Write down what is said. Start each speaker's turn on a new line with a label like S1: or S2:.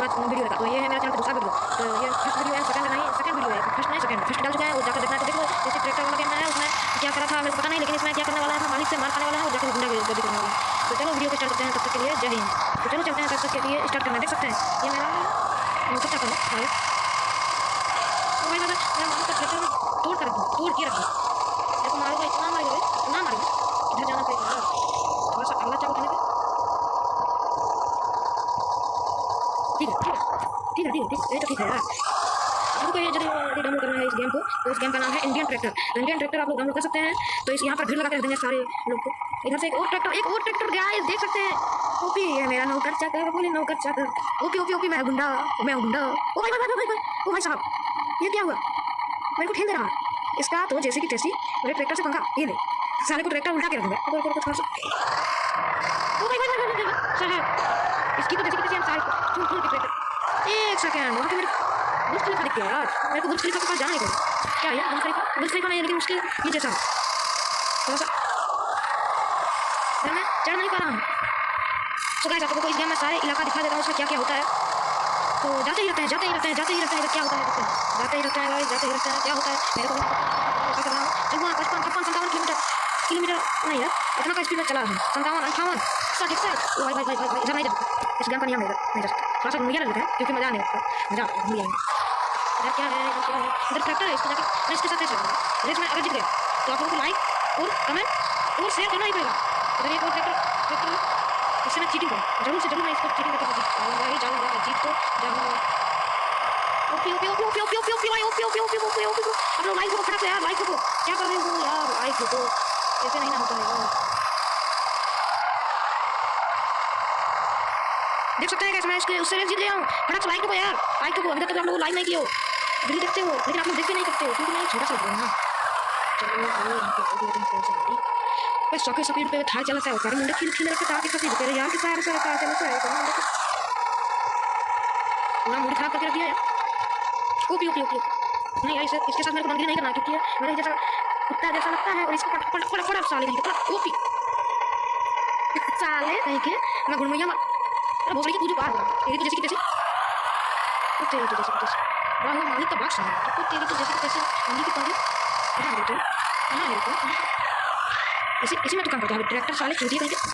S1: साथ वीडियो लगा। तो ये है मेरा चैनल का दूसरा वीडियो। तो ये फर्स्ट वीडियो है, सेकंड नहीं, सेकंड वीडियो है, फर्स्ट नहीं सेकंड, फर्स्ट डाल चुका है, वो जाकर देखना है। तो देखो जैसे ट्रैक्टर वाला गेम है, उसमें क्या करा था मेरे को पता नहीं, लेकिन इसमें क्या करने वाला है, मालिक से मार खाने वाला है और जाकर गुंडागर्दी करने वाला है। तो चलो वीडियो को स्टार्ट करते हैं, तब तक के लिए जय हिंद। तो चलो चलते हैं, तब तक के लिए स्टार्ट करना। देख सकते हैं ये मेरा कच्चा कलर है। तो भाई मेरा मालिक का ट्रैक्टर तोड़ कर रखूँ, तोड़ के रखूँ, देखो मारूंगा, इतना मारेगा, इतना मारेगा, इधर जाना पड़ेगा, थोड़ा सा अगला चालू करने का। ठीक है ठीक है ठीक है ठीक है ठीक है, ये तो ठीक है यार। आपको ये जब डाउनलोड करना है इस गेम को, तो इस गेम का नाम है इंडियन ट्रैक्टर। इंडियन ट्रैक्टर आप लोग डाउनलोड कर सकते हैं। तो इस यहाँ पर भीड़ लगा के रख देंगे सारे लोग को। इधर से एक और ट्रैक्टर गाइस देख सकते हैं। ओपी है मेरा नौकर चाकर, बोले नौकर चाकर, ओपी ओपी ओपी, मैं गुंडा, मैं गुंडा। ओ भाई भाई भाई भाई, ओ भाई साहब ये क्या हुआ, मेरे को ठेल दे रहा है इसका। तो जैसे कि तैसी मेरे ट्रैक्टर से पंखा, ये ले सारे को ट्रैक्टर उल्टा के रखूँगा। थोड़ा सा, ओ भाई भाई भाई साहब, इसकी तो जैसे कि तैसी हम सारे चुन चुन के ट्रैक्टर। एक सेकेंड, वहाँ पे मेरे बुर्ज खलीफा दिख गया यार, मेरे को बुर्ज खलीफा के पास जाना ही पड़ेगा। क्या है बुर्ज खलीफा नहीं है, लेकिन उसके ये जैसा थोड़ा सा मैं चढ़ नहीं पा रहा हूँ। तो गाइस आपको इस गेम में सारे इलाका दिखा देता हूँ, उसमें क्या क्या होता है। तो जाते ही रहते हैं, जाते ही रहते हैं, जाते ही रहते हैं, इधर क्या होता है, जाते ही रहते हैं गाइस, जाते ही रहते हैं, क्या होता है मेरे को ऐसा कर रहा हूँ। 55 किलोमीटर नहीं है, इतना का स्पीड में चला है, 57 58 60। भाई भाई भाई भाई इधर नहीं जाता, इस गेम का नियम है, इधर नहीं जा सकता। थोड़ा सा घूमिया ले लेते हैं, क्योंकि मजा नहीं आता, मजा आता है घूमिया में। इधर क्या है, इधर क्या है, इधर ट्रैक्टर है, इसको जाकर मैं इसके साथ ऐसे रेस में अगर जीत गया तो आप लोगों को लाइक और कमेंट और शेयर करना ही पड़ेगा। इधर एक और ट्रैक्टर, इससे मैं चीटिंग करूँ, जरूर से जरूर मैं इसको चीटिंग करके जाऊँगा ही जाऊँगा, जीत तो जाऊँगा। OP OP OP OP OP OP OP भाई, OP OP OP OP OP, आप लोग लाइक को फटाक से यार, लाइक को क्या कर रहे हो यार, लाइक को ऐसे नहीं ना होता है यार। देख सकते हैं कैसे मैं इसके उससे जीत गया हूँ। फटाक से लाइक को यार, लाइक को, अभी तक आप लोग लाइक नहीं किए हो, वीडियो देखते हो लेकिन आप लोग देख भी नहीं सकते हो, क्योंकि मैं छोटा सा वीडियो ना। चलो बस सौके स्पीड पे था चला है, कारण मुंडे खिल रखे था कि सभी तेरे यार के सारे सारे था चला है, पूरा मूड खराब करके रख दिया यार। ओपी ओपी ओपी नहीं यार, इसके साथ मेरे को बंदगी नहीं करना, क्योंकि मेरे जैसा कुत्ता जैसा लगता है, और इसको फटाफट साले नहीं पड़ा। ओपी साले नहीं के मैं गुड़मैया बहुत सारी पूजा पार तेरी तो जैसी कि तैसी, तेरी तो जैसी कि तैसी, वाह मालिक का बॉक्स है तो तेरी तो जैसी कि तैसी माली की पाली कहाँ है तो इसी में तो काम करता है ट्रैक्टर साले चूतिए करके।